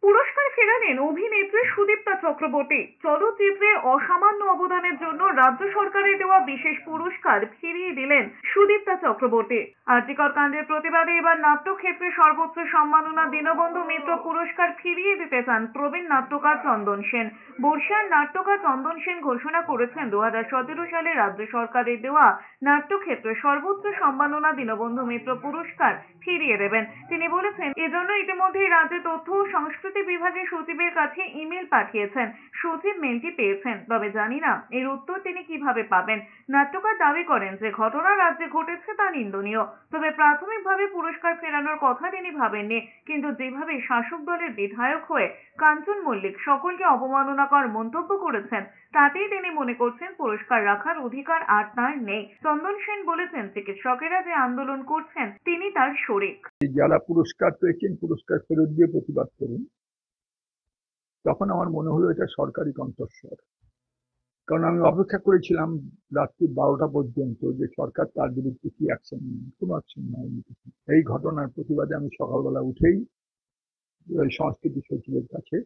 পুরস্কার ফেরালেন অভিনেত্রী সুদীপ্তা চক্রবর্তী। চলচ্চিত্রে অসামান্য অবদানের জন্য রাজ্য সরকারের দেওয়া বিশেষ পুরস্কার ফিরিয়ে দিলেন সুদীপ্তা চক্রবর্তী। আরজিকর কাণ্ডের প্রতিবাদে এবার নাট্যক্ষেত্রে সর্বোচ্চ সম্মাননা দীনবন্ধু মিত্র পুরস্কার ফিরিয়ে দিতে চান প্রবীণ নাট্যকার চন্দন সেন। বর্ষার নাট্যকার চন্দন সেন ঘোষণা করেছেন 2017 সালে রাজ্য সরকারের দেওয়া নাট্যক্ষেত্রে সর্বোচ্চ সম্মাননা দীনবন্ধু মিত্র পুরস্কার ফিরিয়ে দেবেন। তিনি বলেছেন, এজন্য ইতিমধ্যেই রাজ্যে তথ্য ও সংস্কৃতি বিভাগের সচিবের কাছে ইমেল পাঠিয়েছেন। সচিব মেলটি পেয়েছেন, তবে জানি না এর উত্তর তিনি কিভাবে পাবেন। নাট্যকার দাবি করেন যে ঘটনা রাজ্যে ঘটেছে তা নিন্দনীয়, তবে প্রাথমিকভাবে পুরস্কার ফেরানোর কথা তিনি ভাবেননি। কিন্তু যেভাবে শাসক দলের বিধায়ক হয়ে কাঞ্চন মল্লিক সকলকে অবমাননাকর মন্তব্য করেছেন, তাতেই তিনি মনে করছেন পুরস্কার রাখার অধিকার আর তার নেই। চন্দন সেন বলেছেন, চিকিৎসকেরা যে আন্দোলন করছেন তিনি তার শরিক। যারা পুরস্কার পেয়েছেন পুরস্কার ফেরত দিয়ে প্রতিবাদ করুন। তখন আমার মনে হলো এটা সরকারি কণ্ঠস্বর, কারণ আমি অপেক্ষা করেছিলাম রাত্রি 12টা পর্যন্ত যে সরকার তার বিরুদ্ধে কি অ্যাকশন নেয়। কোনো অ্যাকশন নেয়নি। এই ঘটনার প্রতিবাদে আমি সকালবেলা উঠেই সংস্কৃতি সচিবের কাছে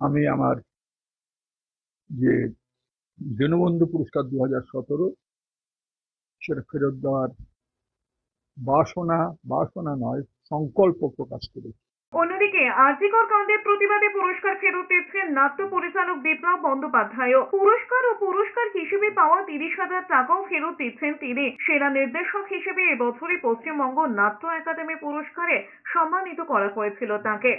আমি আমার যে দীনবন্ধু পুরস্কার 2017 সেটা ফেরত দেওয়ার বাসনা নয়, সংকল্প প্রকাশ করেছি। অন্যদিকে আরজিকর কাণ্ডের প্রতিবাদে পুরস্কার ফেরত দিচ্ছেন নাট্য পরিচালক বিপ্লব বন্দ্যোপাধ্যায়। পুরস্কার হিসেবে পাওয়া 30,000 টাকাও ফেরত দিচ্ছেন তিনি। সেরা নির্দেশক হিসেবে এবছরই পশ্চিমবঙ্গ নাট্য একাডেমি পুরস্কারে সম্মানিত করা হয়েছিল তাকে।